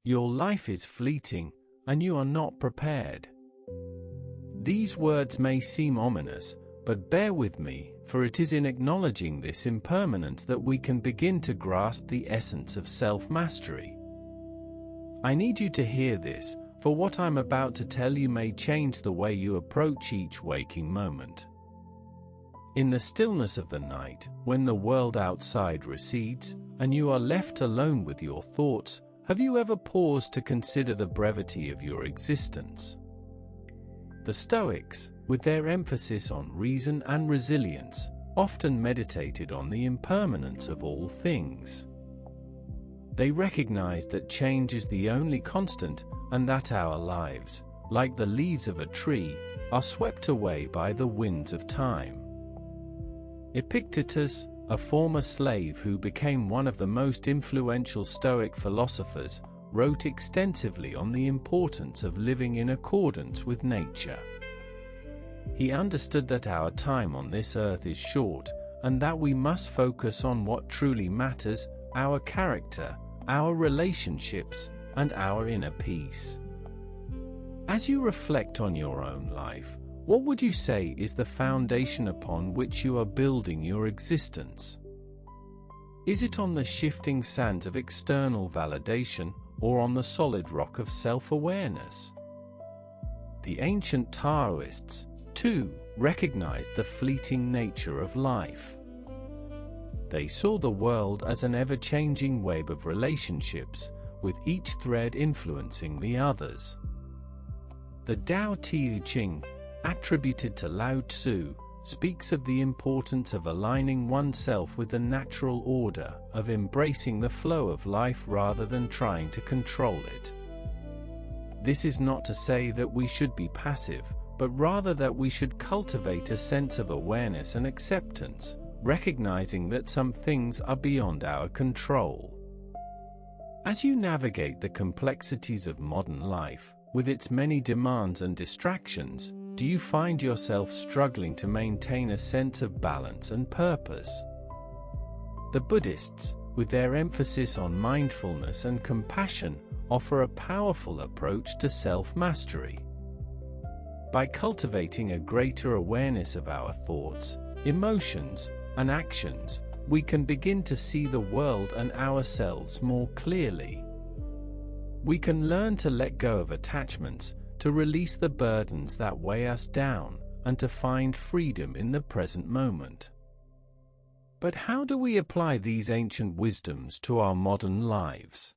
Your life is fleeting, and you are not prepared. These words may seem ominous, but bear with me, for it is in acknowledging this impermanence that we can begin to grasp the essence of self-mastery. I need you to hear this, for what I'm about to tell you may change the way you approach each waking moment. In the stillness of the night, when the world outside recedes, and you are left alone with your thoughts, have you ever paused to consider the brevity of your existence? The Stoics, with their emphasis on reason and resilience, often meditated on the impermanence of all things. They recognized that change is the only constant, and that our lives, like the leaves of a tree, are swept away by the winds of time. Epictetus, a former slave who became one of the most influential Stoic philosophers, wrote extensively on the importance of living in accordance with nature. He understood that our time on this earth is short, and that we must focus on what truly matters: our character, our relationships, and our inner peace. As you reflect on your own life, what would you say is the foundation upon which you are building your existence? Is it on the shifting sands of external validation, or on the solid rock of self-awareness? The ancient Taoists, too, recognized the fleeting nature of life. They saw the world as an ever-changing web of relationships, with each thread influencing the others. The Tao Te Ching, attributed to Lao Tzu, speaks of the importance of aligning oneself with the natural order, of embracing the flow of life rather than trying to control it. This is not to say that we should be passive, but rather that we should cultivate a sense of awareness and acceptance, recognizing that some things are beyond our control. As you navigate the complexities of modern life, with its many demands and distractions, do you find yourself struggling to maintain a sense of balance and purpose? The Buddhists, with their emphasis on mindfulness and compassion, offer a powerful approach to self-mastery. By cultivating a greater awareness of our thoughts, emotions, and actions, we can begin to see the world and ourselves more clearly. We can learn to let go of attachments, to release the burdens that weigh us down, and to find freedom in the present moment. But how do we apply these ancient wisdoms to our modern lives?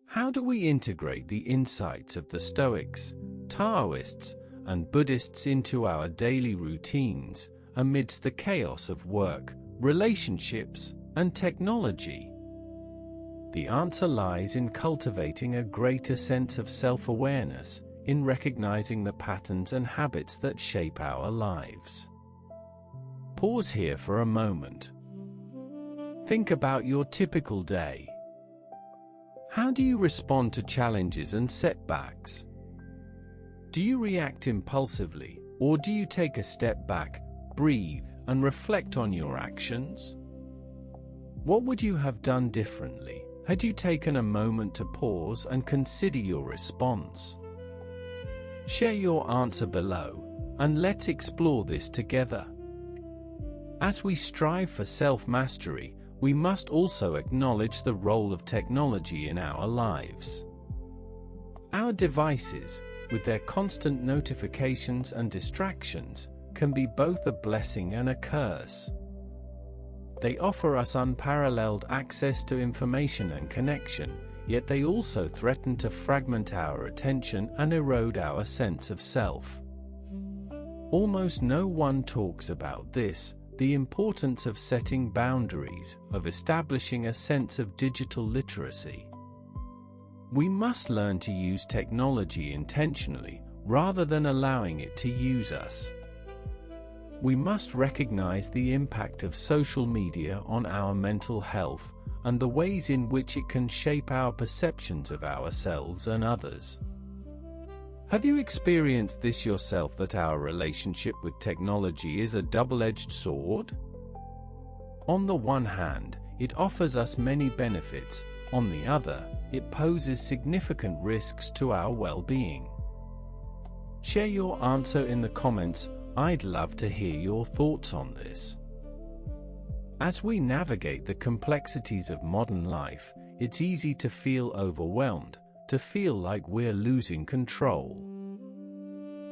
How do we integrate the insights of the Stoics, Taoists, and Buddhists into our daily routines, amidst the chaos of work, relationships, and technology? The answer lies in cultivating a greater sense of self-awareness, in recognizing the patterns and habits that shape our lives. Pause here for a moment. Think about your typical day. How do you respond to challenges and setbacks? Do you react impulsively, or do you take a step back, breathe, and reflect on your actions? What would you have done differently had you taken a moment to pause and consider your response? Share your answer below, and let's explore this together. As we strive for self-mastery, we must also acknowledge the role of technology in our lives. Our devices, with their constant notifications and distractions, can be both a blessing and a curse. They offer us unparalleled access to information and connection, yet they also threaten to fragment our attention and erode our sense of self. Almost no one talks about this, the importance of setting boundaries, of establishing a sense of digital literacy. We must learn to use technology intentionally, rather than allowing it to use us. We must recognize the impact of social media on our mental health, and the ways in which it can shape our perceptions of ourselves and others. Have you experienced this yourself, that our relationship with technology is a double-edged sword? On the one hand, it offers us many benefits, On the other, it poses significant risks to our well-being. Share your answer in the comments. I'd love to hear your thoughts on this. As we navigate the complexities of modern life, it's easy to feel overwhelmed, to feel like we're losing control.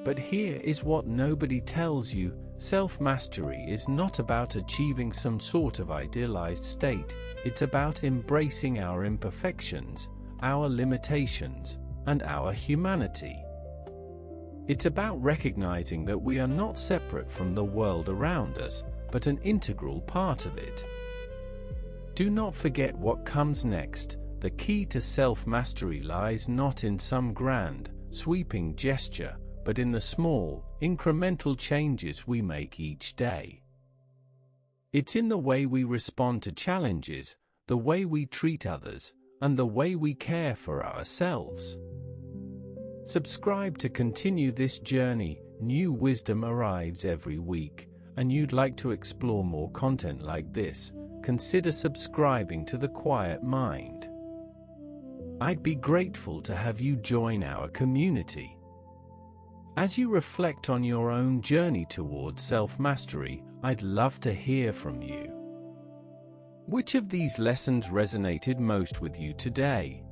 But here is what nobody tells you: self-mastery is not about achieving some sort of idealized state. It's about embracing our imperfections, our limitations, and our humanity. It's about recognizing that we are not separate from the world around us, but an integral part of it. Do not forget what comes next. The key to self-mastery lies not in some grand, sweeping gesture, but in the small, incremental changes we make each day. It's in the way we respond to challenges, the way we treat others, and the way we care for ourselves. Subscribe to continue this journey. New wisdom arrives every week, and you'd like to explore more content like this, consider subscribing to The Quiet Mind. I'd be grateful to have you join our community. As you reflect on your own journey towards self-mastery, I'd love to hear from you. Which of these lessons resonated most with you today?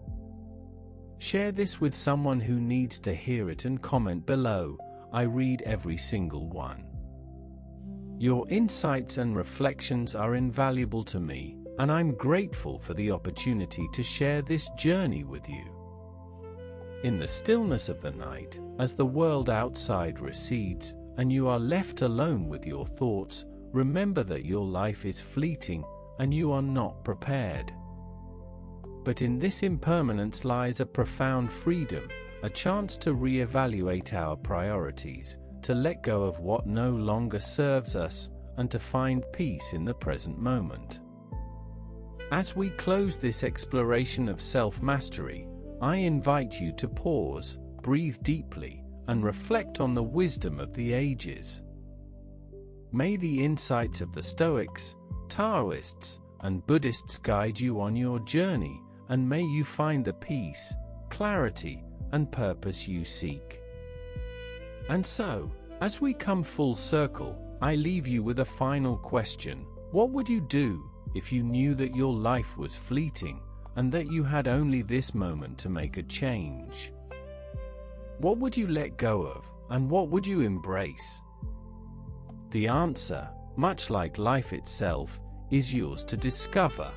Share this with someone who needs to hear it and comment below. I read every single one. Your insights and reflections are invaluable to me, and I'm grateful for the opportunity to share this journey with you. In the stillness of the night, as the world outside recedes, and you are left alone with your thoughts, remember that your life is fleeting, and you are not prepared. But in this impermanence lies a profound freedom, a chance to re-evaluate our priorities, to let go of what no longer serves us, and to find peace in the present moment. As we close this exploration of self-mastery, I invite you to pause, breathe deeply, and reflect on the wisdom of the ages. May the insights of the Stoics, Taoists, and Buddhists guide you on your journey, and may you find the peace, clarity, and purpose you seek. And so, as we come full circle, I leave you with a final question. What would you do if you knew that your life was fleeting, and that you had only this moment to make a change? What would you let go of, and what would you embrace? The answer, much like life itself, is yours to discover.